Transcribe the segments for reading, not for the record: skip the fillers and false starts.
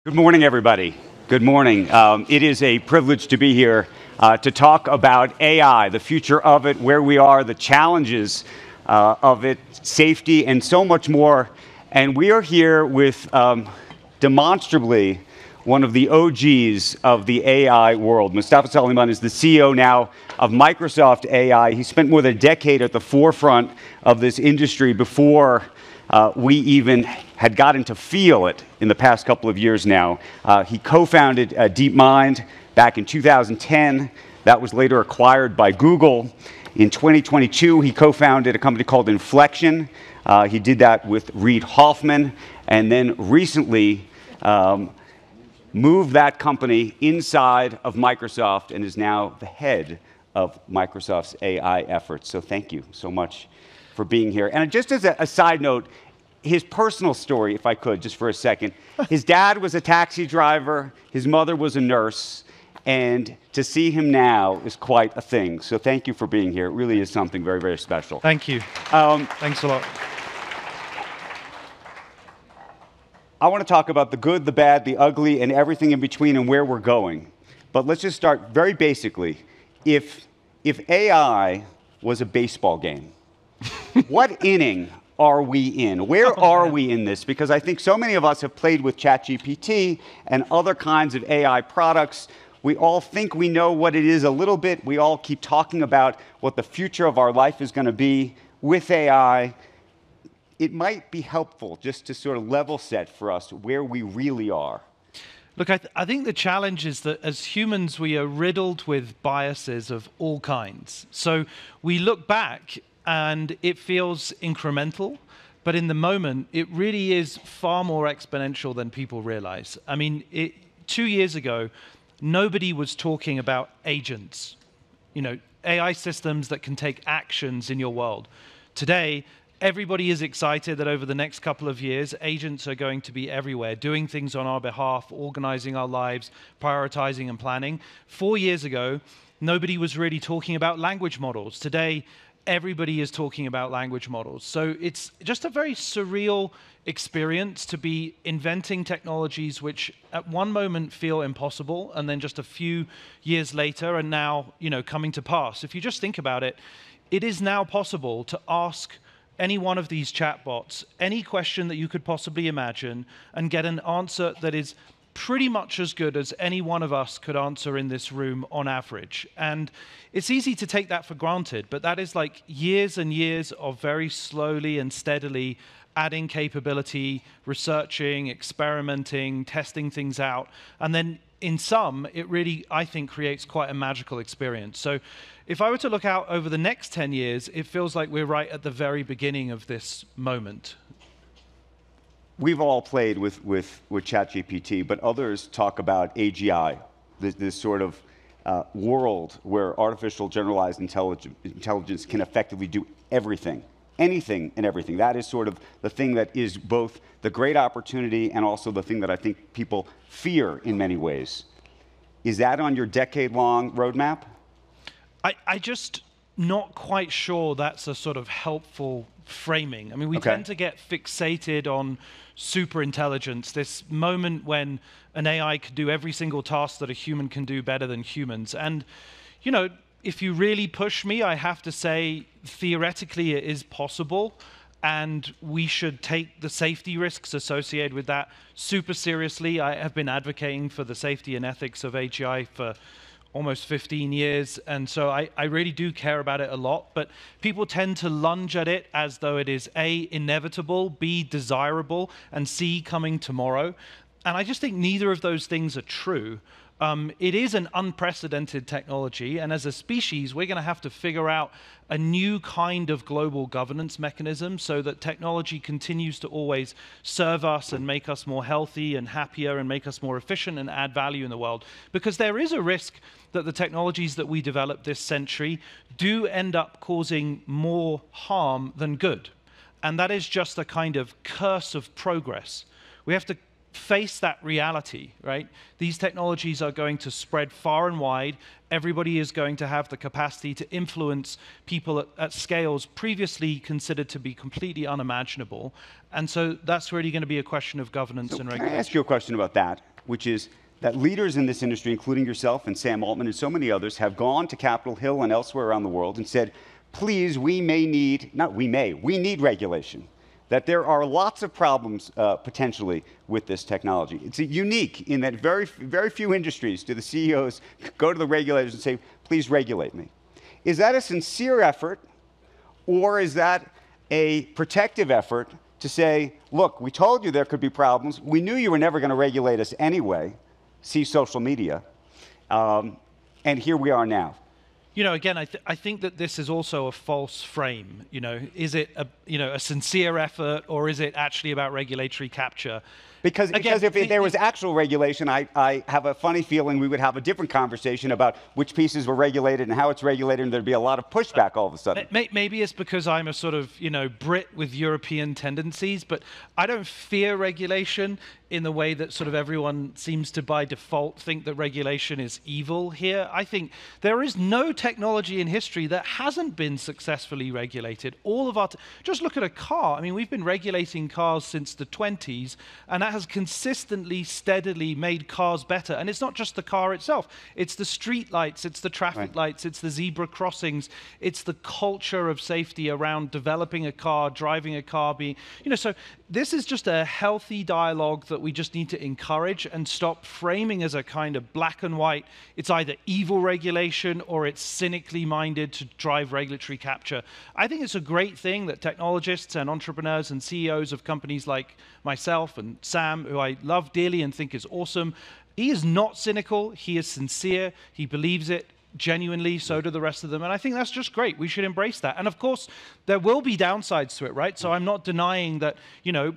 Good morning, everybody. Good morning. It is a privilege to be here to talk about AI, the future of it, where we are, the challenges of it, safety, and so much more. And we are here with demonstrably one of the OGs of the AI world. Mustafa Suleyman is the CEO now of Microsoft AI. He spent more than a decade at the forefront of this industry before we even had gotten to feel it in the past couple of years now. He co-founded DeepMind back in 2010. That was later acquired by Google. In 2022, he co-founded a company called Inflection. He did that with Reid Hoffman, and then recently moved that company inside of Microsoft and is now the head of Microsoft's AI efforts. So thank you so much for being here. And just as a side note, his personal story, if I could, just for a second. His dad was a taxi driver, his mother was a nurse, and to see him now is quite a thing. So thank you for being here. It really is something very, very special. Thank you. Thanks a lot. I want to talk about the good, the bad, the ugly, and everything in between and where we're going. But let's just start very basically. If AI was a baseball game, what inning are we in? Where are we in this? Because I think so many of us have played with ChatGPT and other kinds of AI products. We all think we know what it is a little bit. We all keep talking about what the future of our life is going to be with AI. It might be helpful just to sort of level set for us where we really are. Look, I think the challenge is that as humans, we are riddled with biases of all kinds. So we look back and it feels incremental, but in the moment, it really is far more exponential than people realize. I mean, 2 years ago, nobody was talking about agents, AI systems that can take actions in your world. Today, everybody is excited that over the next couple of years, agents are going to be everywhere, doing things on our behalf, organizing our lives, prioritizing and planning. 4 years ago, nobody was really talking about language models. Today, everybody is talking about language models. So it's just a very surreal experience to be inventing technologies which at one moment feel impossible and then just a few years later are now, coming to pass. If you just think about it, it is now possible to ask any one of these chatbots any question that you could possibly imagine and get an answer that is pretty much as good as any one of us could answer in this room on average. And it's easy to take that for granted, but that is like years and years of very slowly and steadily adding capability, researching, experimenting, testing things out. And then in sum, it really, I think, creates quite a magical experience. So if I were to look out over the next 10 years, it feels like we're right at the very beginning of this moment. We've all played with ChatGPT, but others talk about AGI, this sort of world where artificial generalized intelligence can effectively do everything, anything and everything. That is sort of the thing that is both the great opportunity and also the thing that I think people fear in many ways. Is that on your decade-long roadmap? I just not quite sure that's a sort of helpful framing. I mean, we tend to get fixated on super intelligence, this moment when an AI could do every single task that a human can do better than humans. And, if you really push me, I have to say, theoretically, it is possible. And we should take the safety risks associated with that super seriously. I have been advocating for the safety and ethics of AGI for almost 15 years, and so I really do care about it a lot, but people tend to lunge at it as though it is A, inevitable, B, desirable, and C, coming tomorrow. And I just think neither of those things are true. It is an unprecedented technology, and as a species, we're going to have to figure out a new kind of global governance mechanism so that technology continues to always serve us and make us more healthy and happier and make us more efficient and add value in the world. Because there is a risk that the technologies that we develop this century do end up causing more harm than good. And that is just a kind of curse of progress. We have to face that reality, right? These technologies are going to spread far and wide. Everybody is going to have the capacity to influence people at scales previously considered to be completely unimaginable. And so that's really going to be a question of governance and regulation. Can I ask you a question about that? which is that leaders in this industry, including yourself and Sam Altman and so many others, have gone to Capitol Hill and elsewhere around the world and said, please, we need regulation. That there are lots of problems potentially with this technology. It's unique in that very few industries do the CEOs go to the regulators and say, please regulate me. Is that a sincere effort, or is that a protective effort to say, look, we told you there could be problems. We knew you were never going to regulate us anyway. See social media. And here we are now. You know, again, I think that this is also a false frame. You know, is it a sincere effort, or is it actually about regulatory capture? Because if there was actual regulation, I have a funny feeling we would have a different conversation about which pieces were regulated and how it's regulated, and there'd be a lot of pushback all of a sudden. Maybe it's because I'm a sort of, Brit with European tendencies, but I don't fear regulation in the way that sort of everyone seems to by default think that regulation is evil here. I think there is no technology in history that hasn't been successfully regulated. All of our, just look at a car. I mean, we've been regulating cars since the 20s, and that has consistently, steadily made cars better. And it's not just the car itself. It's the street lights, it's the traffic lights, it's the zebra crossings, it's the culture of safety around developing a car, driving a car, being, so this is just a healthy dialogue that we just need to encourage and stop framing as a kind of black and white. It's either evil regulation or it's cynically minded to drive regulatory capture. I think it's a great thing that technologists and entrepreneurs and CEOs of companies like myself and Sam, who I love dearly and think is awesome, he is not cynical, he is sincere, he believes it genuinely, so do the rest of them. And I think that's just great. We should embrace that. And of course, there will be downsides to it, right? So I'm not denying that,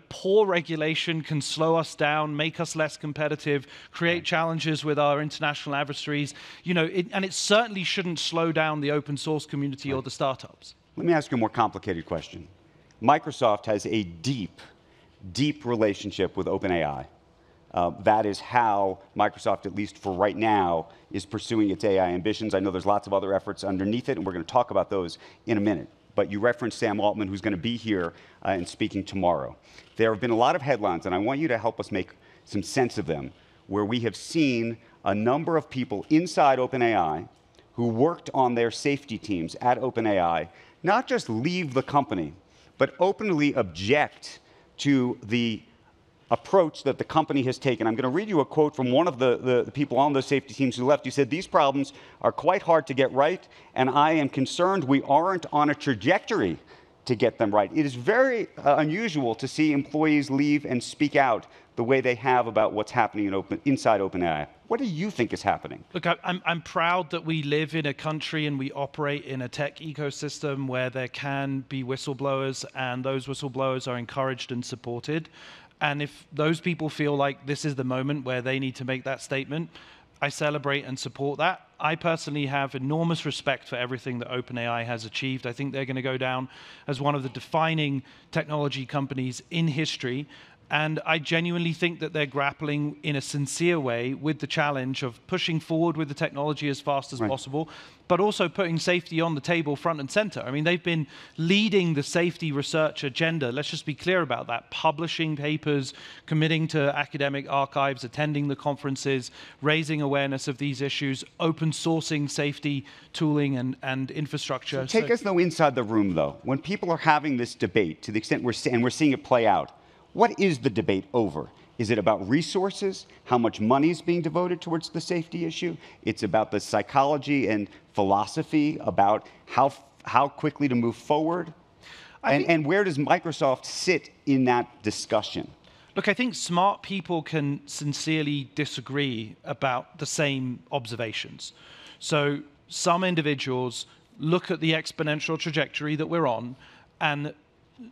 poor regulation can slow us down, make us less competitive, create challenges with our international adversaries, and it certainly shouldn't slow down the open source community or the startups. Let me ask you a more complicated question. Microsoft has a deep relationship with OpenAI. That is how Microsoft, at least for right now, is pursuing its AI ambitions. I know there's lots of other efforts underneath it, and we're going to talk about those in a minute. But you referenced Sam Altman, who's going to be here and speaking tomorrow. There have been a lot of headlines, and I want you to help us make some sense of them, where we have seen a number of people inside OpenAI who worked on their safety teams at OpenAI not just leave the company, but openly object to the approach that the company has taken. I'm going to read you a quote from one of the people on those safety teams who left. He said, "These problems are quite hard to get right, and I am concerned we aren't on a trajectory to get them right." It is very unusual to see employees leave and speak out the way they have about what's happening inside OpenAI. What do you think is happening? Look, I'm proud that we live in a country and we operate in a tech ecosystem where there can be whistleblowers, and those whistleblowers are encouraged and supported. And if those people feel like this is the moment where they need to make that statement, I celebrate and support that. I personally have enormous respect for everything that OpenAI has achieved. I think they're going to go down as one of the defining technology companies in history. And I genuinely think that they're grappling in a sincere way with the challenge of pushing forward with the technology as fast as possible, but also putting safety on the table front and center. I mean, they've been leading the safety research agenda. Let's just be clear about that. Publishing papers, committing to academic archives, attending the conferences, raising awareness of these issues, open sourcing safety tooling and infrastructure. So take us, though, inside the room, though. When people are having this debate, to the extent we're seeing it play out, what is the debate over? Is it about resources, how much money is being devoted towards the safety issue? It's about the psychology and philosophy about how quickly to move forward? And where does Microsoft sit in that discussion? Look, I think smart people can sincerely disagree about the same observations. So some individuals look at the exponential trajectory that we're on, and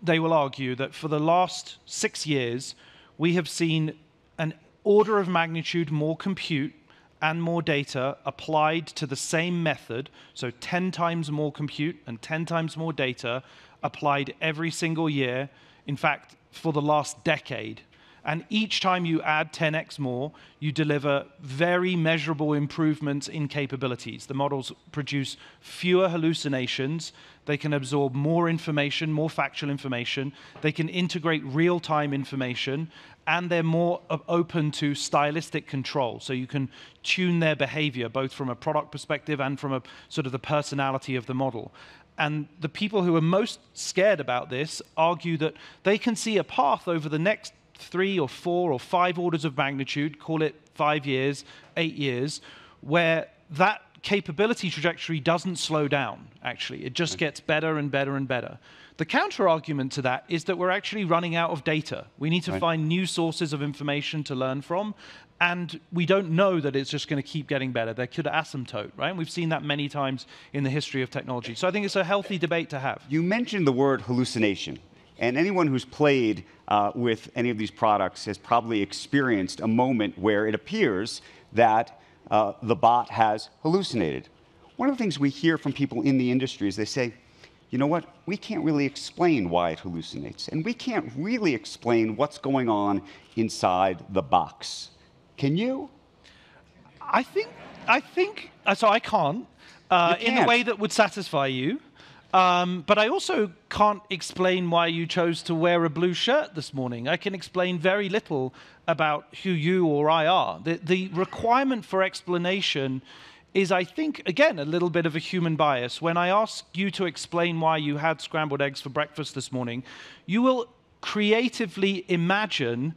they will argue that for the last 6 years, we have seen an order of magnitude more compute and more data applied to the same method, so 10 times more compute and 10 times more data applied every single year, in fact, for the last decade. And each time you add 10x more, you deliver very measurable improvements in capabilities. The models produce fewer hallucinations. They can absorb more information, more factual information. They can integrate real-time information, and they're more open to stylistic control. So you can tune their behavior, both from a product perspective and from a sort of the personality of the model. And the people who are most scared about this argue that they can see a path over the next 3 or 4 or 5 orders of magnitude, call it 5 years, 8 years, where that capability trajectory doesn't slow down, actually. It just gets better and better and better. The counter-argument to that is that we're actually running out of data. We need to find new sources of information to learn from, and we don't know that it's just going to keep getting better. There could asymptote, right? And we've seen that many times in the history of technology. So I think it's a healthy debate to have. You mentioned the word hallucination, and anyone who's played with any of these products has probably experienced a moment where it appears that the bot has hallucinated. One of the things we hear from people in the industry is they say, you know what, we can't really explain why it hallucinates, and we can't really explain what's going on inside the box. Can you? I think, so I can't, in the way that would satisfy you. But I also can't explain why you chose to wear a blue shirt this morning. I can explain very little about who you or I are. The requirement for explanation is, I think, again, a little bit of a human bias. When I ask you to explain why you had scrambled eggs for breakfast this morning, you will creatively imagine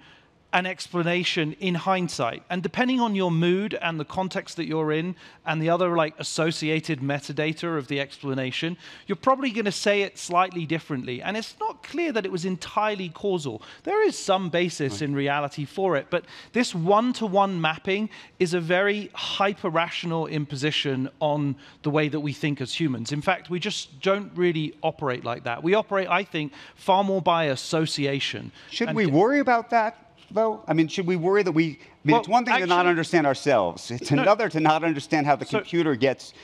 an explanation in hindsight. And depending on your mood and the context that you're in and the other associated metadata of the explanation, you're probably going to say it slightly differently. And it's not clear that it was entirely causal. There is some basis in reality for it, but this one-to-one mapping is a very hyper-rational imposition on the way that we think as humans. In fact, we just don't really operate like that. We operate, I think, far more by association. Should we worry about that, though? I mean, should we worry that it's one thing to not understand ourselves. It's another to not understand how the computer gets,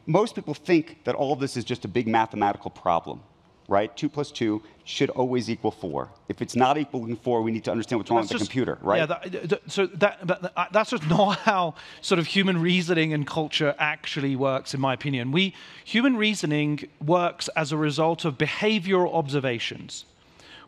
most people think that all of this is just a big mathematical problem, right? 2 + 2 should always equal 4. If it's not equaling 4, we need to understand what's wrong with the computer, right? Yeah, that's just not how sort of human reasoning and culture actually works, in my opinion. Human reasoning works as a result of behavioral observations.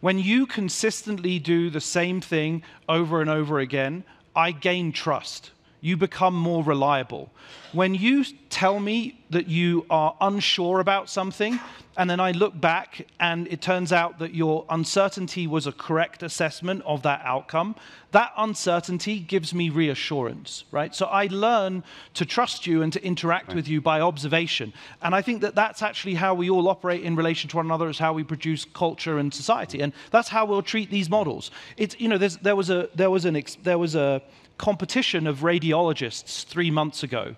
When you consistently do the same thing over and over again, I gain trust. You become more reliable. When you tell me that you are unsure about something, and then I look back and it turns out that your uncertainty was a correct assessment of that outcome, that uncertainty gives me reassurance, right? So I learn to trust you and to interact with you by observation. And I think that that's actually how we all operate in relation to one another, is how we produce culture and society. And that's how we'll treat these models. It's, there was a competition of radiologists 3 months ago.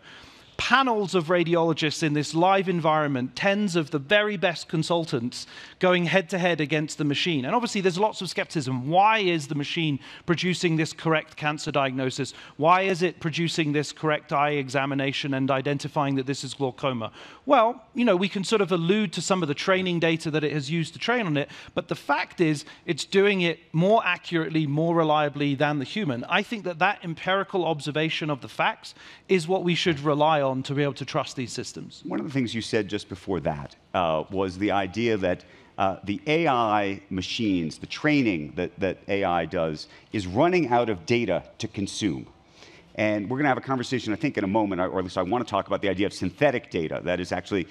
Panels of radiologists in this live environment, tens of the very best consultants going head-to-head against the machine. And obviously, there's lots of skepticism. Why is the machine producing this correct cancer diagnosis? Why is it producing this correct eye examination and identifying that this is glaucoma? Well, we can sort of allude to some of the training data that it has used to train on it, but the fact is it's doing it more accurately, more reliably than the human. I think that that empirical observation of the facts is what we should rely on to be able to trust these systems. One of the things you said just before that was the idea that the AI machines, the training that AI does, is running out of data to consume. And we're going to have a conversation, I think, in a moment, or at least I want to talk about the idea of synthetic data. That is actually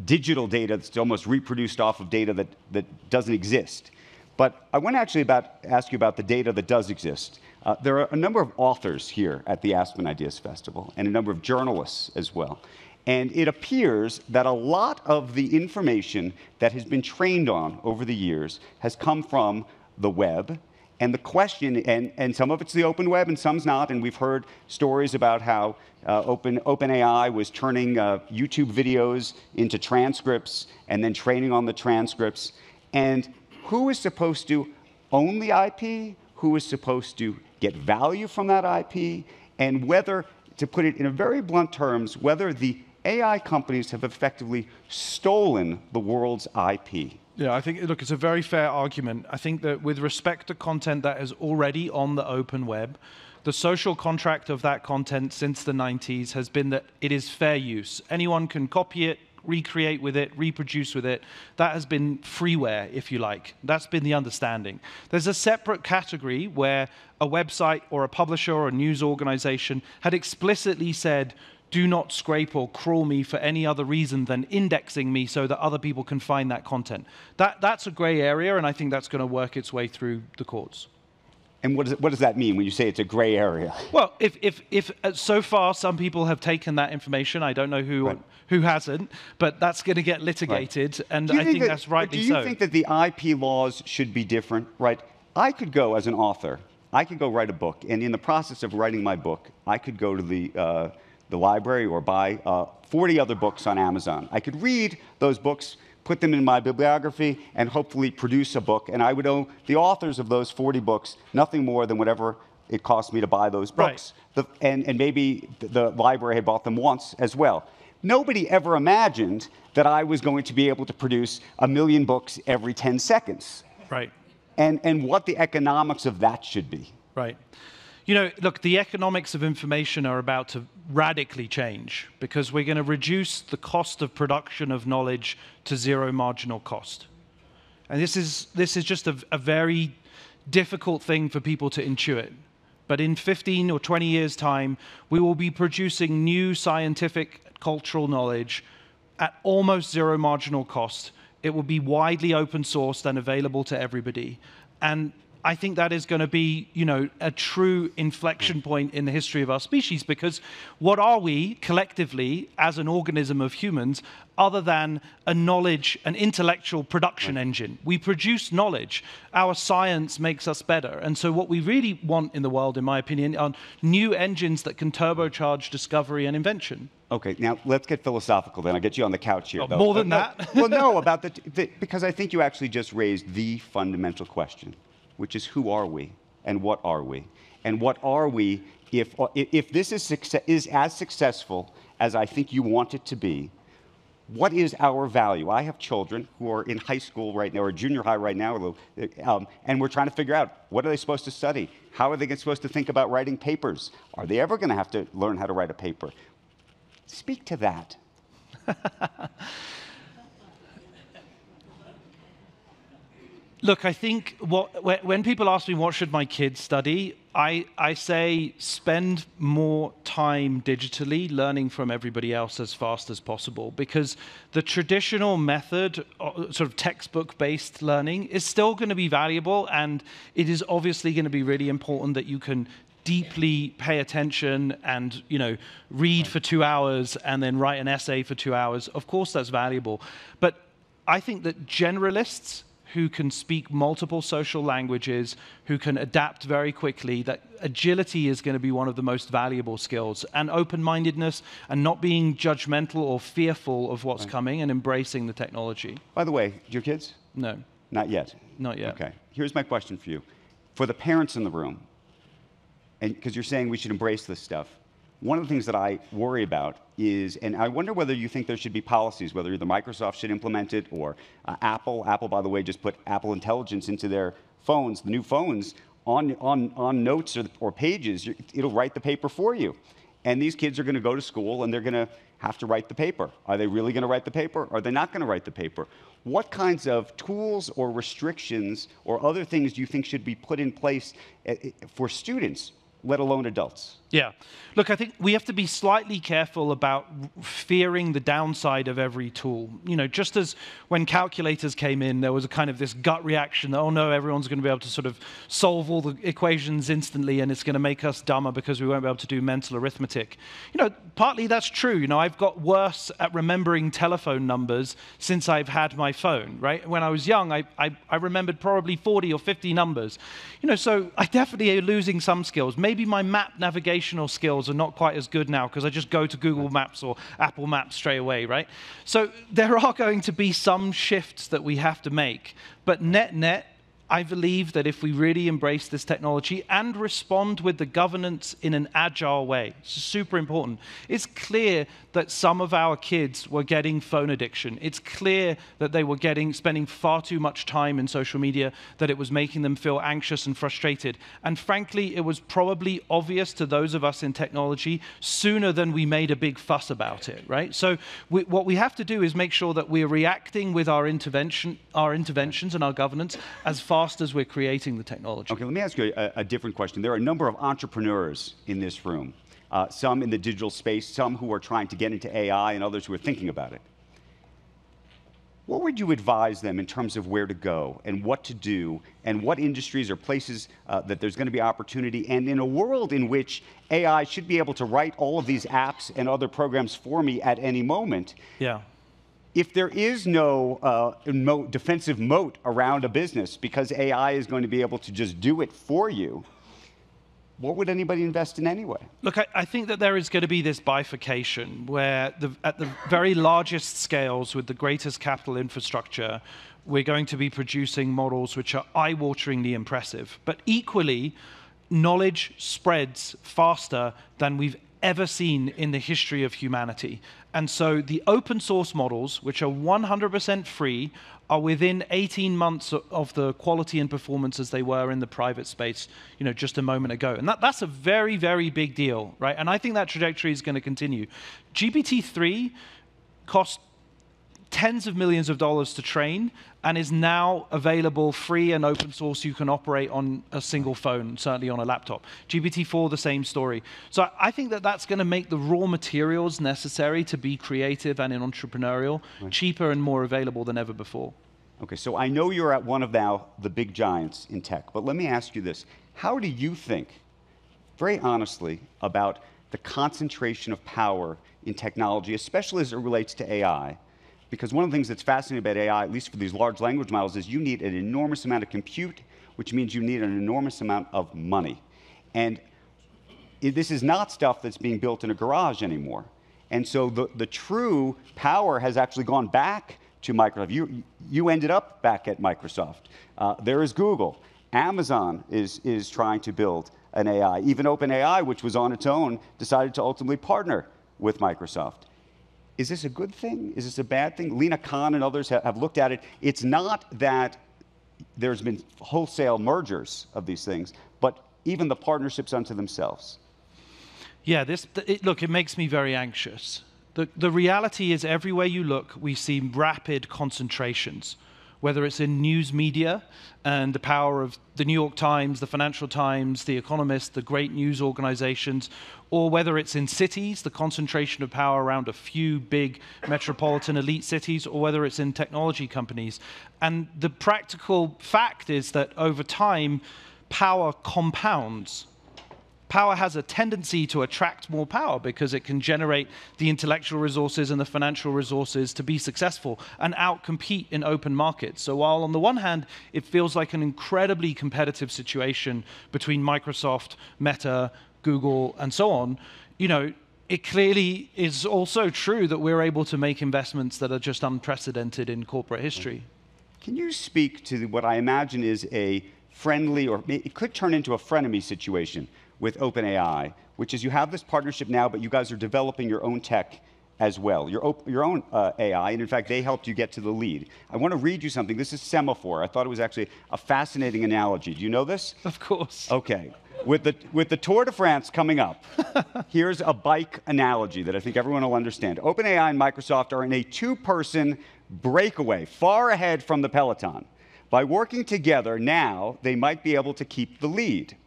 digital data that's almost reproduced off of data that doesn't exist. But I want to actually ask you about the data that does exist. There are a number of authors here at the Aspen Ideas Festival, and a number of journalists as well. And it appears that a lot of the information that has been trained on over the years has come from the web. And the question, and some of it's the open web and some's not, and we've heard stories about how OpenAI was turning YouTube videos into transcripts and then training on the transcripts. And who is supposed to own the IP? Who is supposed to get value from that IP? And whether, to put it in a very blunt terms, whether the AI companies have effectively stolen the world's IP. Yeah, I think, look, it's a very fair argument. I think that with respect to content that is already on the open web, the social contract of that content since the 90s has been that it is fair use. Anyone can copy it, recreate with it, reproduce with it. That has been freeware, if you like. That's been the understanding. There's a separate category where a website or a publisher or a news organization had explicitly said, do not scrape or crawl me for any other reason than indexing me so that other people can find that content. That's a gray area, and I think that's going to work its way through the courts. And what does that mean when you say it's a gray area? Well, if so far some people have taken that information, I don't know who hasn't, but that's going to get litigated, and I think that's rightly so. Do you think that the IP laws should be different? Right? I could go as an author, I could go write a book, and in the process of writing my book, I could go to the library or buy 40 other books on Amazon. I could read those books, put them in my bibliography, and hopefully produce a book. And I would owe the authors of those 40 books nothing more than whatever it cost me to buy those books. Right. And maybe the library had bought them once as well. Nobody ever imagined that I was going to be able to produce 1 million books every 10 seconds. Right. And what the economics of that should be. Right. You know, look, the economics of information are about to radically change because we're going to reduce the cost of production of knowledge to zero marginal cost. And this is just a very difficult thing for people to intuit. But in 15 or 20 years' time, we will be producing new scientific cultural knowledge at almost zero marginal cost. It will be widely open sourced and available to everybody. And I think that is going to be, you know, a true inflection point in the history of our species, because what are we collectively as an organism of humans other than a knowledge, an intellectual production engine? We produce knowledge. Our science makes us better. And so what we really want in the world, in my opinion, are new engines that can turbocharge discovery and invention. Okay, now let's get philosophical then. I'll get you on the couch here. More than that? Well, no, about because I think you actually just raised the fundamental question, which is who are we and what are we? And what are we if this is as successful as I think you want it to be? What is our value? I have children who are in high school right now, or junior high right now, and we're trying to figure out, what are they supposed to study? How are they supposed to think about writing papers? Are they ever going to have to learn how to write a paper? Speak to that. Look, I think when people ask me what should my kids study, I say spend more time digitally learning from everybody else as fast as possible, because the traditional method, sort of textbook-based learning, is still going to be valuable, and it is obviously going to be really important that you can deeply pay attention and, you know, read for 2 hours and then write an essay for 2 hours. Of course, that's valuable. But I think that generalists who can speak multiple social languages, who can adapt very quickly, that agility is going to be one of the most valuable skills, and open-mindedness and not being judgmental or fearful of what's coming and embracing the technology. By the way, your kids? No. Not yet? Not yet. Okay. Here's my question for you. For the parents in the room, and because you're saying we should embrace this stuff, one of the things that I worry about is, and I wonder whether you think there should be policies, whether either Microsoft should implement it or Apple. Apple, by the way, just put Apple Intelligence into their phones, the new phones, on notes or pages. It'll write the paper for you. And these kids are going to go to school and they're going to have to write the paper. Are they really going to write the paper? Are they not going to write the paper? What kinds of tools or restrictions or other things do you think should be put in place for students, let alone adults? Yeah. Look, I think we have to be slightly careful about fearing the downside of every tool. You know, just as when calculators came in, there was a kind of this gut reaction that, oh no, everyone's going to be able to sort of solve all the equations instantly and it's going to make us dumber because we won't be able to do mental arithmetic. You know, partly that's true. You know, I've got worse at remembering telephone numbers since I've had my phone, right? When I was young, I remembered probably 40 or 50 numbers. You know, so I definitely am losing some skills. Maybe my map navigational skills are not quite as good now because I just go to Google Maps or Apple Maps straight away, right? So there are going to be some shifts that we have to make, but net, I believe that if we really embrace this technology and respond with the governance in an agile way, it's super important. It's clear that some of our kids were getting phone addiction. It's clear that they were spending far too much time in social media, that it was making them feel anxious and frustrated. And frankly, it was probably obvious to those of us in technology sooner than we made a big fuss about it, right? So what we have to do is make sure that we're reacting with our interventions and our governance as fast as we're creating the technology. Okay, let me ask you a different question. There are a number of entrepreneurs in this room, some in the digital space, some who are trying to get into AI, and others who are thinking about it. What would you advise them in terms of where to go and what to do and what industries or places that there's going to be opportunity, and in a world in which AI should be able to write all of these apps and other programs for me at any moment? Yeah. If there is no defensive moat around a business because AI is going to be able to just do it for you, what would anybody invest in anyway? Look, I think that there is going to be this bifurcation where at the very largest scales with the greatest capital infrastructure, we're going to be producing models which are eye-wateringly impressive. But equally, knowledge spreads faster than we've ever seen in the history of humanity. And so the open source models, which are 100% free, are within 18 months of the quality and performance as they were in the private space, just a moment ago. And that's a very, very big deal, right? And I think that trajectory is going to continue. GPT-3 cost tens of millions of dollars to train and is now available free and open source. You can operate on a single phone, certainly on a laptop. GPT-4, the same story. So I think that that's going to make the raw materials necessary to be creative and entrepreneurial cheaper and more available than ever before. Okay, so I know you're at one of now the big giants in tech, but let me ask you this. How do you think, very honestly, about the concentration of power in technology, especially as it relates to AI? Because one of the things that's fascinating about AI, at least for these large language models, is you need an enormous amount of compute, which means you need an enormous amount of money. And this is not stuff that's being built in a garage anymore. And so the true power has actually gone back to Microsoft. You ended up back at Microsoft. There is Google. Amazon is trying to build an AI. Even OpenAI, which was on its own, decided to ultimately partner with Microsoft. Is this a good thing? Is this a bad thing? Lina Khan and others have looked at it. It's not that there's been wholesale mergers of these things, but even the partnerships unto themselves. Yeah, look, it makes me very anxious. The reality is everywhere you look, we see rapid concentrations, whether it's in news media and the power of the New York Times, the Financial Times, the Economist, the great news organizations, or whether it's in cities, the concentration of power around a few big metropolitan elite cities, or whether it's in technology companies. And the practical fact is that over time, power compounds. Power has a tendency to attract more power because it can generate the intellectual resources and the financial resources to be successful and outcompete in open markets. So while on the one hand, it feels like an incredibly competitive situation between Microsoft, Meta, Google, and so on, it clearly is also true that we're able to make investments that are just unprecedented in corporate history. Can you speak to what I imagine is a friendly, or it could turn into a frenemy situation with OpenAI, which is you have this partnership now, but you guys are developing your own tech as well, your own AI, and in fact, they helped you get to the lead. I want to read you something. This is Semaphore. I thought it was actually a fascinating analogy. Do you know this? Of course. Okay. With the Tour de France coming up, here's a bike analogy that I think everyone will understand. OpenAI and Microsoft are in a two-person breakaway, far ahead from the peloton. By working together now, they might be able to keep the lead.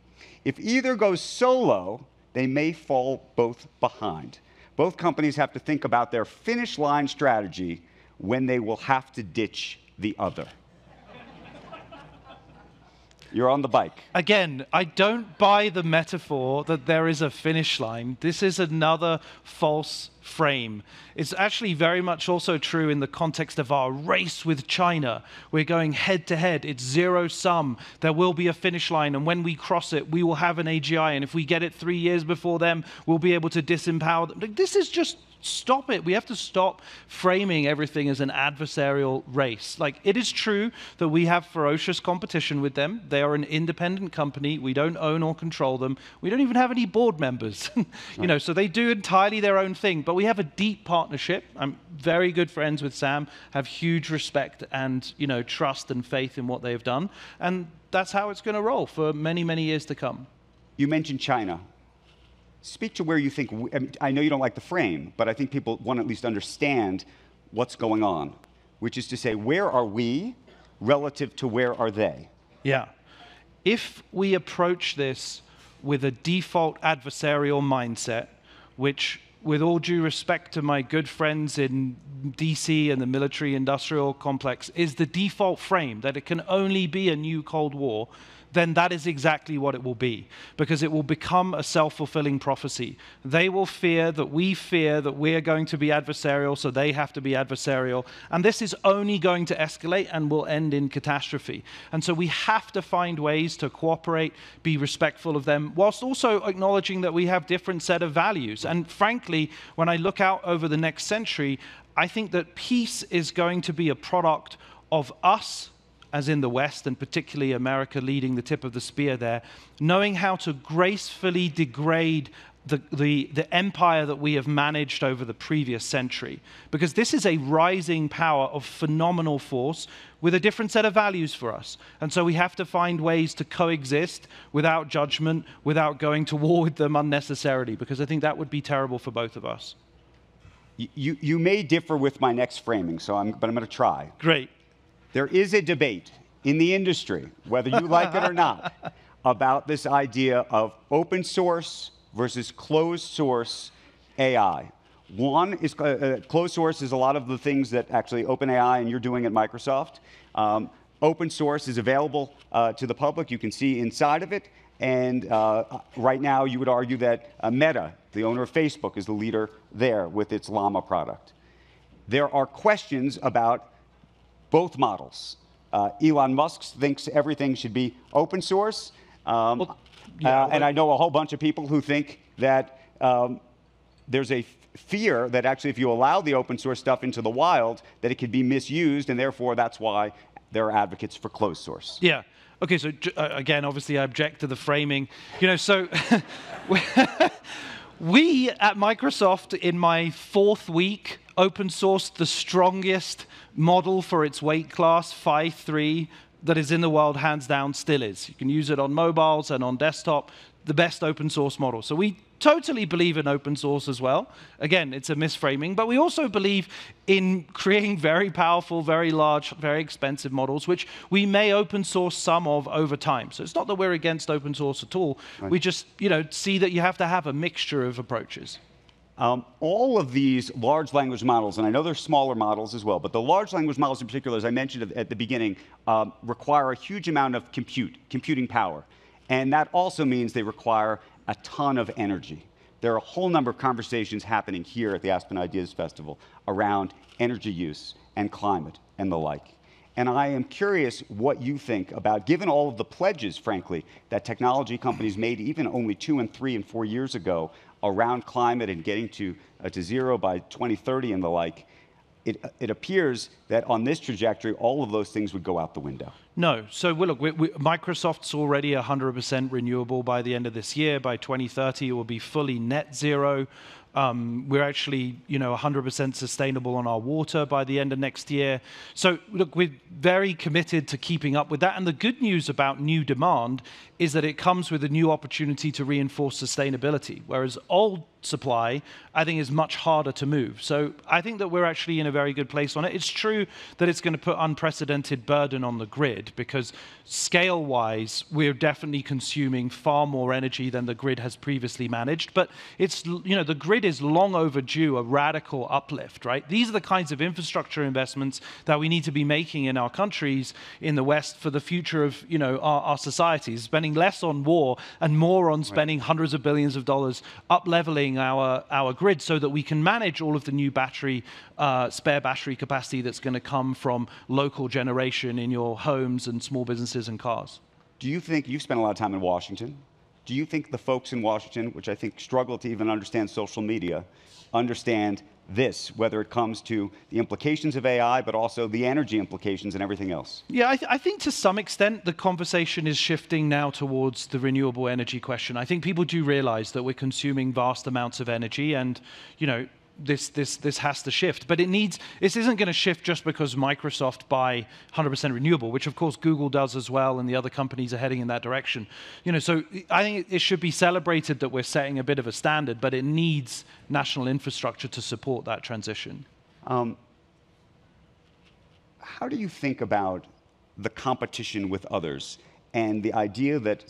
If either goes solo, they may fall both behind. Both companies have to think about their finish line strategy when they will have to ditch the other. You're on the bike. Again, I don't buy the metaphor that there is a finish line. This is another false frame. It's actually very much also true in the context of our race with China. We're going head to head. It's zero sum. There will be a finish line, and when we cross it, we will have an AGI, and if we get it 3 years before them, we'll be able to disempower them. This is just, stop it. We have to stop framing everything as an adversarial race. Like, it is true that we have ferocious competition with them. They are an independent company. We don't own or control them. We don't even have any board members. You know, so they do entirely their own thing. But we have a deep partnership. I'm very good friends with Sam, have huge respect and, you know, trust and faith in what they've done. And that's how it's going to roll for many, many years to come. You mentioned China. Speak to where you think, I know you don't like the frame, but I think people want to at least understand what's going on, which is to say, where are we relative to where are they? Yeah. If we approach this with a default adversarial mindset, which, with all due respect to my good friends in DC and the military-industrial complex, is the default frame, that it can only be a new Cold War, then that is exactly what it will be, because it will become a self-fulfilling prophecy. They will fear that we're going to be adversarial, so they have to be adversarial. And this is only going to escalate and will end in catastrophe. And so we have to find ways to cooperate, be respectful of them, whilst also acknowledging that we have different set of values. And frankly, when I look out over the next century, I think that peace is going to be a product of us, as in the West, and particularly America leading the tip of the spear there, knowing how to gracefully degrade the empire that we have managed over the previous century. Because this is a rising power of phenomenal force with a different set of values for us. And so we have to find ways to coexist without judgment, without going to war with them unnecessarily, because I think that would be terrible for both of us. You may differ with my next framing, but I'm going to try. Great. There is a debate in the industry, whether you like it or not, about this idea of open source versus closed source AI. One is closed source is a lot of the things that actually OpenAI and you're doing at Microsoft. Open source is available to the public. You can see inside of it. And right now, you would argue that Meta, the owner of Facebook, is the leader there with its Llama product. There are questions about both models. Elon Musk thinks everything should be open source. And I know a whole bunch of people who think that there's a fear that actually if you allow the open source stuff into the wild, that it could be misused, and therefore that's why there are advocates for closed source. Yeah. Okay, so again, obviously I object to the framing. You know, so we at Microsoft, in my 4th week, open sourced the strongest model for its weight class, Phi 3, that is in the world, hands down, still is. You can use it on mobiles and on desktop, the best open source model. So we totally believe in open source as well. Again, it's a misframing, but we also believe in creating very powerful, very large, very expensive models, which we may open source some of over time. So it's not that we're against open source at all. Right. We just, you know, see that you have to have a mixture of approaches. All of these large language models, and I know there's smaller models as well, but the large language models in particular, as I mentioned at the beginning, require a huge amount of computing power. And that also means they require a ton of energy. There are a whole number of conversations happening here at the Aspen Ideas Festival around energy use and climate and the like. And I am curious what you think about, given all of the pledges, frankly, that technology companies made even only 2 and 3 and 4 years ago around climate and getting to zero by 2030 and the like, it appears that on this trajectory, all of those things would go out the window. No. So look, Microsoft's already 100% renewable by the end of this year. By 2030, it will be fully net zero. We're actually, 100% sustainable on our water by the end of next year. So look, we're very committed to keeping up with that. And the good news about new demand is that it comes with a new opportunity to reinforce sustainability, whereas old supply, I think, is much harder to move. So I think that we're actually in a very good place on it. It's true that it's going to put unprecedented burden on the grid, grid, because scale-wise, we're definitely consuming far more energy than the grid has previously managed. But it's, the grid is long overdue a radical uplift, right? These are the kinds of infrastructure investments that we need to be making in our countries in the West for the future of, our societies, spending less on war and more on spending hundreds of billions of dollars up-leveling our grid so that we can manage all of the new spare battery capacity that's going to come from local generation in your homes and small businesses and cars. Do you think, you've spent a lot of time in Washington, do you think the folks in Washington, which I think struggle to even understand social media, understand this, whether it comes to the implications of AI, but also the energy implications and everything else? Yeah, I think to some extent the conversation is shifting now towards the renewable energy question. I think people do realize that we're consuming vast amounts of energy, and, this has to shift. But this isn't going to shift just because Microsoft buy 100% renewable, which of course Google does as well, and the other companies are heading in that direction. So I think it should be celebrated that we're setting a bit of a standard, but it needs national infrastructure to support that transition. How do you think about the competition with others and the idea that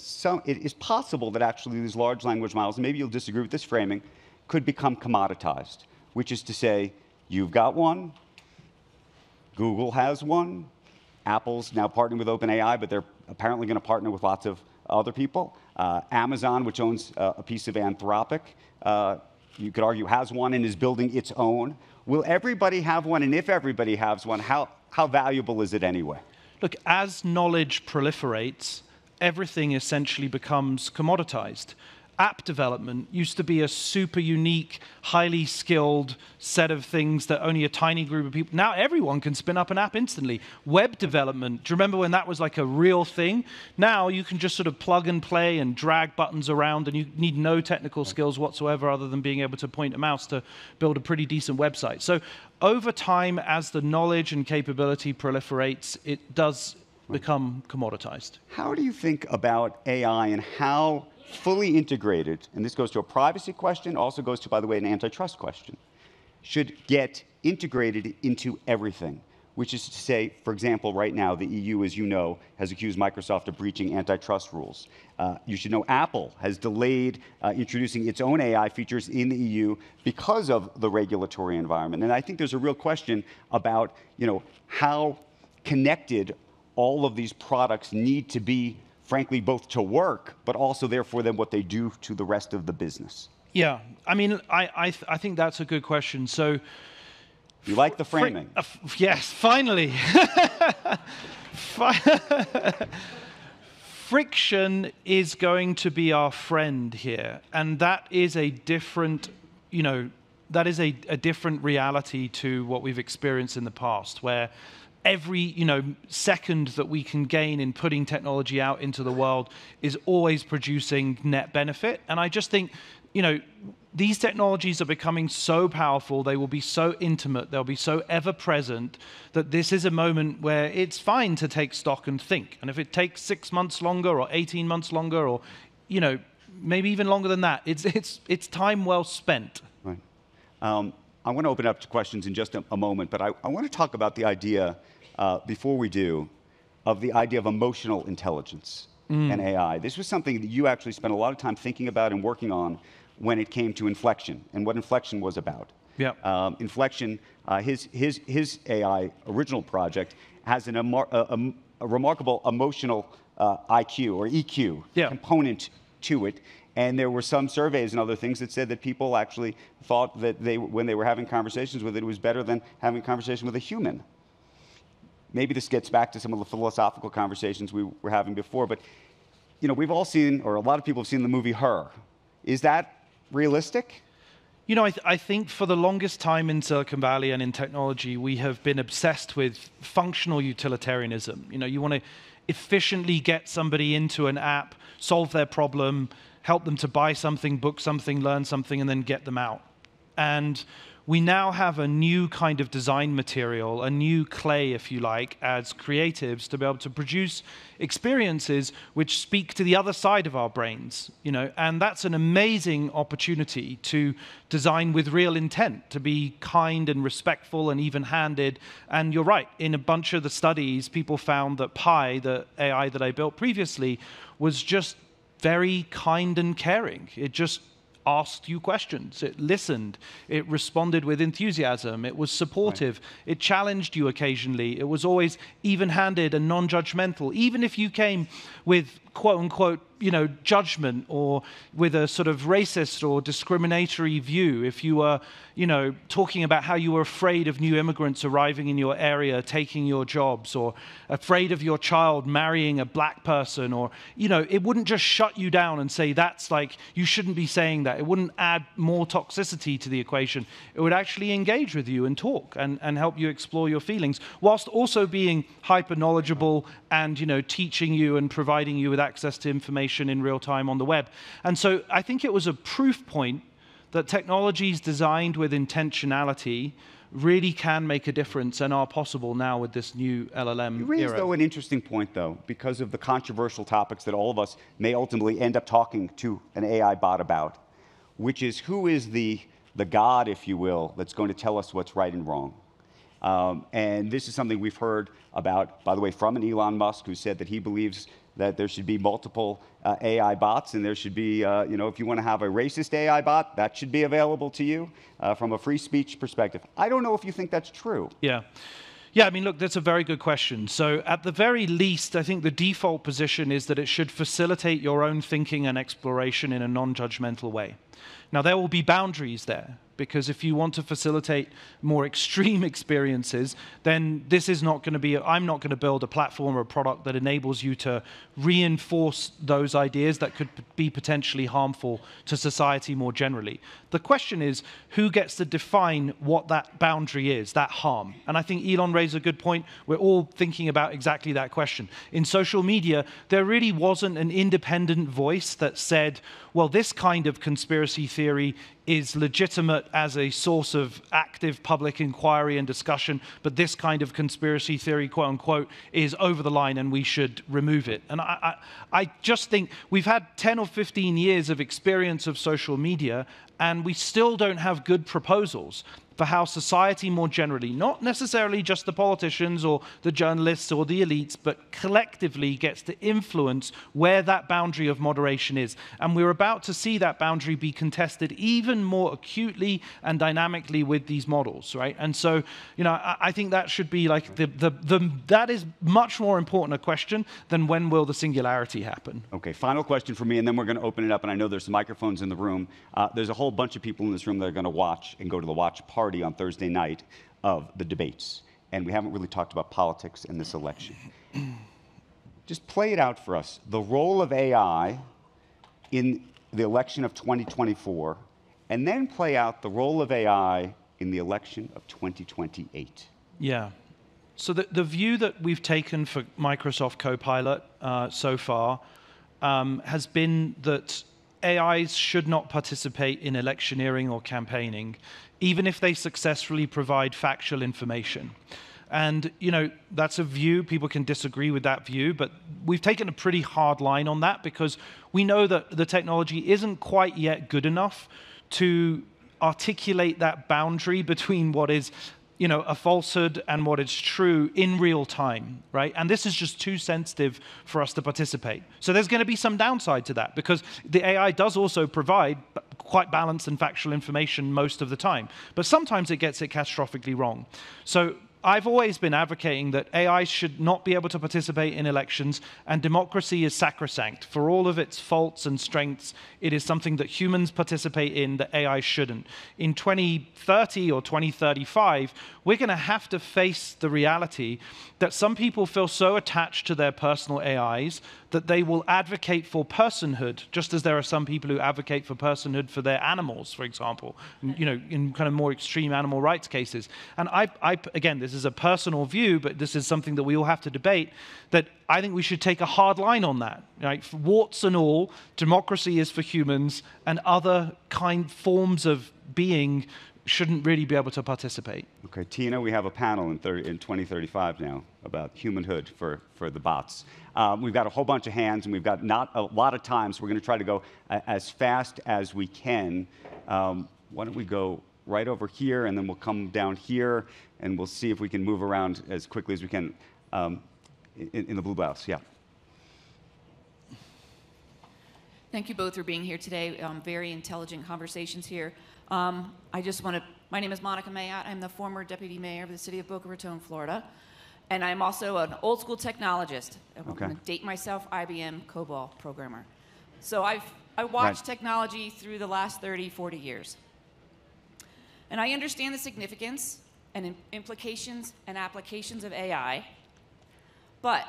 it is possible that actually these large language models, and maybe you'll disagree with this framing, could become commoditized? Which is to say, you've got one, Google has one, Apple's now partnering with OpenAI, but they're apparently going to partner with lots of other people. Amazon, which owns a piece of Anthropic, you could argue has one and is building its own. Will everybody have one? And if everybody has one, how valuable is it anyway? Look, as knowledge proliferates, everything essentially becomes commoditized. App development used to be a super unique, highly skilled set of things that only a tiny group of people. Now everyone can spin up an app instantly. Web development, do you remember when that was like a real thing? Now you can just sort of plug and play and drag buttons around, and you need no technical skills whatsoever other than being able to point a mouse to build a pretty decent website. So over time, as the knowledge and capability proliferates, it does become commoditized. How do you think about AI and how fully integrated, and this goes to a privacy question, also goes to, by the way, an antitrust question, should get integrated into everything? Which is to say, for example, right now, the EU, as you know, has accused Microsoft of breaching antitrust rules. You should know Apple has delayed introducing its own AI features in the EU because of the regulatory environment. And I think there's a real question about, how connected all of these products need to be, frankly, both to work, but also therefore then what they do to the rest of the business. Yeah, I mean, I think that's a good question. So, you like the framing? Yes, finally. Friction is going to be our friend here, and that is a different, that is a different reality to what we've experienced in the past, where every second that we can gain in putting technology out into the world is always producing net benefit. And I just think, these technologies are becoming so powerful, they will be so intimate, they'll be so ever-present, that this is a moment where it's fine to take stock and think. And if it takes 6 months longer or 18 months longer or, maybe even longer than that, it's time well spent. Right. I want to open up to questions in just a moment, but I want to talk about the idea, before we do, of the idea of emotional intelligence and AI. This was something that you actually spent a lot of time thinking about and working on when it came to Inflection and what Inflection was about. Yeah. Inflection, his AI original project has a remarkable emotional IQ or EQ component to it. And there were some surveys and other things that said that people actually thought that when they were having conversations with it, it was better than having a conversation with a human. Maybe this gets back to some of the philosophical conversations we were having before, but we've all seen, or a lot of people have seen the movie Her. Is that realistic? I think for the longest time in Silicon Valley and in technology, we have been obsessed with functional utilitarianism. You want to efficiently get somebody into an app, solve their problem, help them to buy something, book something, learn something, and then get them out. And we now have a new kind of design material, a new clay, if you like, as creatives to be able to produce experiences which speak to the other side of our brains, and that's an amazing opportunity to design with real intent, to be kind and respectful and even-handed. And you're right, in a bunch of the studies, people found that Pi, the AI that I built previously, was just very kind and caring. It just asked you questions. It listened. It responded with enthusiasm. It was supportive. Right. It challenged you occasionally. It was always even-handed and non-judgmental. Even if you came with quote-unquote, judgment, or with a sort of racist or discriminatory view, if you were, talking about how you were afraid of new immigrants arriving in your area, taking your jobs, or afraid of your child marrying a black person, or, it wouldn't just shut you down and say, that's like, you shouldn't be saying that. It wouldn't add more toxicity to the equation. It would actually engage with you and talk and help you explore your feelings, whilst also being hyper knowledgeable and, teaching you and providing you with access to information in real time on the web. And so I think it was a proof point that technologies designed with intentionality really can make a difference and are possible now with this new LLM You raised, though, an interesting point, though, because of the controversial topics that all of us may ultimately end up talking to an AI bot about, which is who is the God, if you will, that's going to tell us what's right and wrong. And this is something we've heard about, by the way, from an Elon Musk, who said that he believes that there should be multiple AI bots, and there should be, if you want to have a racist AI bot, that should be available to you from a free speech perspective. I don't know if you think that's true. Yeah. Yeah, I mean, look, that's a very good question. So at the very least, I think the default position is that it should facilitate your own thinking and exploration in a non-judgmental way. Now, there will be boundaries there, because if you want to facilitate more extreme experiences, then this is not going to be, I'm not going to build a platform or a product that enables you to reinforce those ideas that could be potentially harmful to society more generally. The question is, who gets to define what that boundary is, that harm? And I think Elon raised a good point. We're all thinking about exactly that question. In social media, there really wasn't an independent voice that said, well, this kind of conspiracy theory is legitimate as a source of active public inquiry and discussion, but this kind of conspiracy theory, quote unquote, is over the line and we should remove it. And I just think we've had 10 or 15 years of experience of social media, and we still don't have good proposals for how society more generally, not necessarily just the politicians or the journalists or the elites, but collectively gets to influence where that boundary of moderation is. And we're about to see that boundary be contested even more acutely and dynamically with these models, right? And so, I think that should be like that is much more important a question than when will the singularity happen. Okay, final question for me, and then we're going to open it up. And I know there's some microphones in the room. There's a whole bunch of people in this room that are going to watch and go to the watch party on Thursday night of the debates. And we haven't really talked about politics in this election. Just play it out for us. The role of AI in the election of 2024, and then play out the role of AI in the election of 2028. Yeah. So the view that we've taken for Microsoft Copilot so far has been that AIs should not participate in electioneering or campaigning, even if they successfully provide factual information. And, that's a view. People can disagree with that view, but we've taken a pretty hard line on that because we know that the technology isn't quite yet good enough to articulate that boundary between what is a falsehood and what is true in real time, right? And this is just too sensitive for us to participate. So there's going to be some downside to that because the AI does also provide quite balanced and factual information most of the time. But sometimes it gets it catastrophically wrong. So I've always been advocating that AI should not be able to participate in elections, and democracy is sacrosanct. For all of its faults and strengths, it is something that humans participate in that AI shouldn't. In 2030 or 2035, we're going to have to face the reality that some people feel so attached to their personal AIs that they will advocate for personhood, just as there are some people who advocate for personhood for their animals, for example, in kind of more extreme animal rights cases. And again, this this is a personal view, but this is something that we all have to debate, that I think we should take a hard line on that. Right? For warts and all, democracy is for humans, and other forms of being shouldn't really be able to participate. Okay, Tina, we have a panel in 2035 now about humanhood for the bots. We've got a whole bunch of hands, and we've got not a lot of time, so we're going to try to go as fast as we can. Why don't we go right over here, and then we'll come down here, and we'll see if we can move around as quickly as we can in the blue blouse. Yeah. Thank you both for being here today. Very intelligent conversations here. My name is Monica Mayat. I'm the former deputy mayor of the city of Boca Raton, Florida. And I'm also an old school technologist. I'm going to date myself, IBM COBOL programmer. So I watched technology through the last 30, 40 years. And I understand the significance and implications and applications of AI. But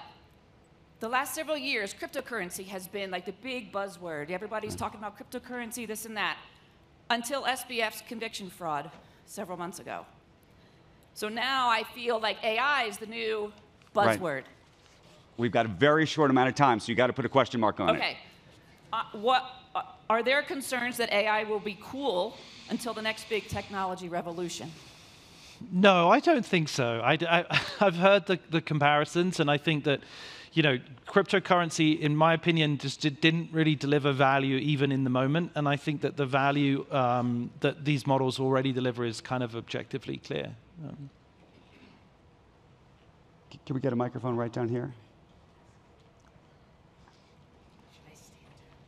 the last several years, cryptocurrency has been like the big buzzword. Everybody's talking about cryptocurrency, this and that, until SBF's conviction fraud several months ago. So now I feel like AI is the new buzzword. Right. We've got a very short amount of time, so you got to put a question mark on it. Okay. Are there concerns that AI will be cool until the next big technology revolution? No, I don't think so. I've heard the comparisons, and I think that, cryptocurrency, in my opinion, just didn't really deliver value even in the moment, and I think that the value that these models already deliver is kind of objectively clear. Can we get a microphone right down here?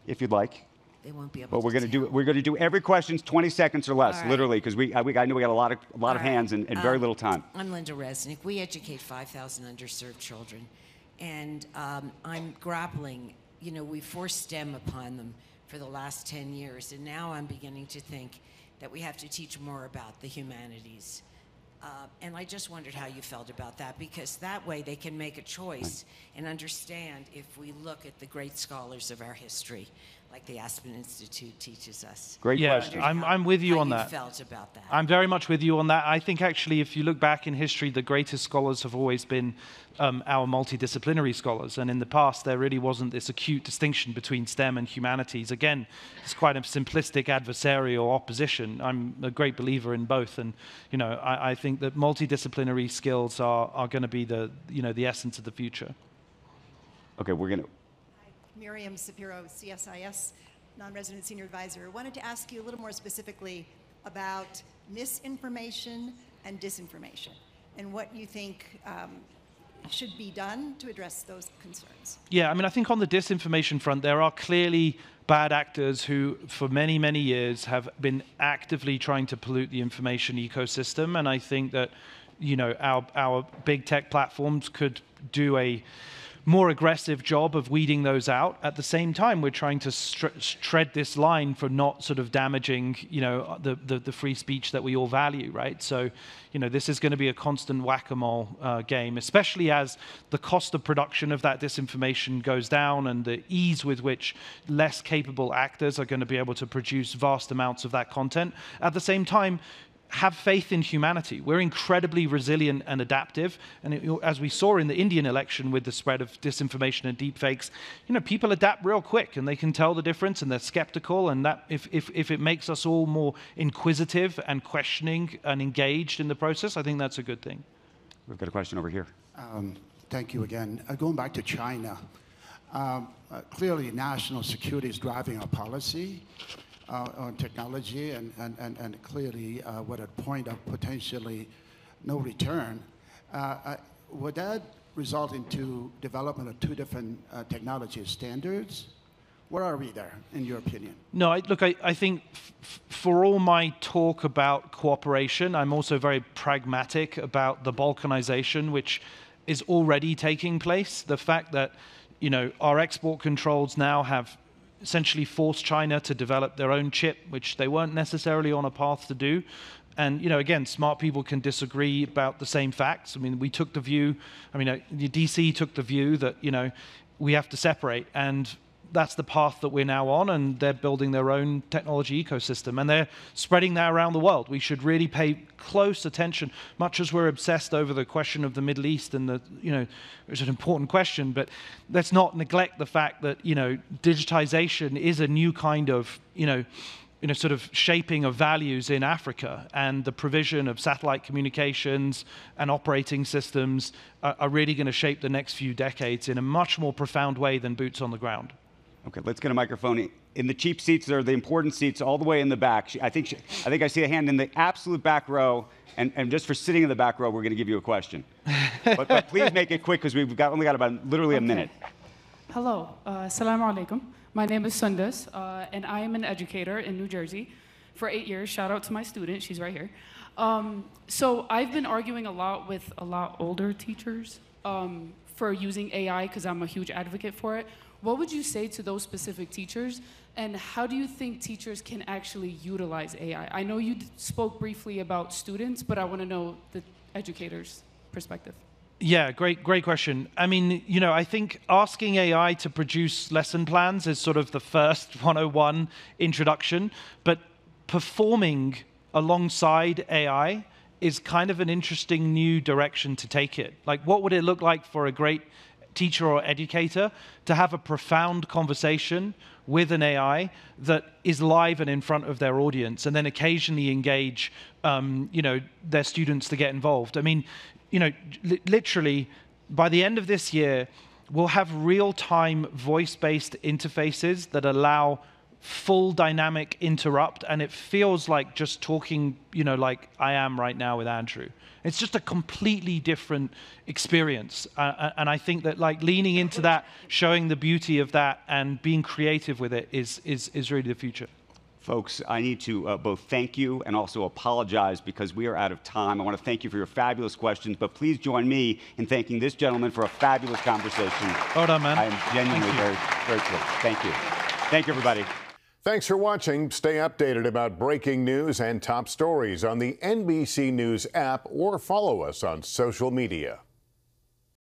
If you'd like. They won't be able but to. We're going to do every question's 20 seconds or less, right. Literally, because I know we got a lot of hands and very little time. I'm Linda Resnick. We educate 5,000 underserved children, and I'm grappling. We forced STEM upon them for the last 10 years, and now I'm beginning to think that we have to teach more about the humanities. And I just wondered how you felt about that, because that way they can make a choice and understand if we look at the great scholars of our history, like the Aspen Institute teaches us. Great question. I'm with you on that. How you felt about that? I'm very much with you on that. I think actually, if you look back in history, the greatest scholars have always been our multidisciplinary scholars. And in the past, there really wasn't this acute distinction between STEM and humanities. Again, it's quite a simplistic adversarial opposition. I'm a great believer in both. And, I think that multidisciplinary skills are going to be the essence of the future. Okay, we're going to... Miriam Sapiro, CSIS, non-resident senior advisor. I wanted to ask you a little more specifically about misinformation and disinformation and what you think should be done to address those concerns. Yeah, I think on the disinformation front, there are clearly bad actors who, for many, many years, have been actively trying to pollute the information ecosystem. And I think that, our big tech platforms could do a more aggressive job of weeding those out. At the same time, we're trying to tread this line for not sort of damaging, the free speech that we all value, right? So, this is going to be a constant whack-a-mole game, especially as the cost of production of that disinformation goes down and the ease with which less capable actors are going to be able to produce vast amounts of that content. At the same time, have faith in humanity. We're incredibly resilient and adaptive. And as we saw in the Indian election with the spread of disinformation and deepfakes, people adapt real quick and they can tell the difference and they're skeptical. And that if it makes us all more inquisitive and questioning and engaged in the process, I think that's a good thing. We've got a question over here. Thank you again. Going back to China, clearly national security is driving our policy on technology, and clearly we're at a point of potentially no return. Would that result into development of two different technology standards? Where are we there, in your opinion? No, I think for all my talk about cooperation, I'm also very pragmatic about the balkanization, which is already taking place. The fact that, our export controls now have essentially forced China to develop their own chip, which they weren't necessarily on a path to do. And, again, smart people can disagree about the same facts. We took the view, DC took the view that, we have to separate. And that's the path that we're now on, and they're building their own technology ecosystem, and they're spreading that around the world. We should really pay close attention, much as we're obsessed over the question of the Middle East, and it's an important question, but let's not neglect the fact that, digitization is a new kind of, sort of shaping of values in Africa, and the provision of satellite communications and operating systems are really going to shape the next few decades in a much more profound way than boots on the ground. Okay, let's get a microphone. In the cheap seats, there are the important seats all the way in the back. I think I see a hand in the absolute back row, and just for sitting in the back row, we're going to give you a question. but please make it quick, because we've only got about literally a minute. Hello, assalamu alaikum. My name is Sundus, and I am an educator in New Jersey for 8 years. Shout out to my student, she's right here. So I've been arguing a lot with a lot older teachers for using AI, because I'm a huge advocate for it. What would you say to those specific teachers, and how do you think teachers can actually utilize AI? I know you spoke briefly about students, but I want to know the educators' perspective. Yeah, great question. I mean, I think asking AI to produce lesson plans is sort of the first 101 introduction, but performing alongside AI is kind of an interesting new direction to take it. Like, what would it look like for a great teacher or educator to have a profound conversation with an AI that is live and in front of their audience, and then occasionally engage, their students to get involved? I mean, literally, by the end of this year, we'll have real-time voice-based interfaces that allow full dynamic interrupt, and it feels like just talking, like I am right now with Andrew. It's just a completely different experience, and I think that, like, leaning into that, showing the beauty of that, and being creative with it is really the future. Folks, I need to both thank you and also apologize, because we are out of time. I want to thank you for your fabulous questions, but please join me in thanking this gentleman for a fabulous conversation. Well done, man. I am genuinely very grateful. Thank you. Thank you, everybody. Thanks for watching. Stay updated about breaking news and top stories on the NBC News app, or follow us on social media.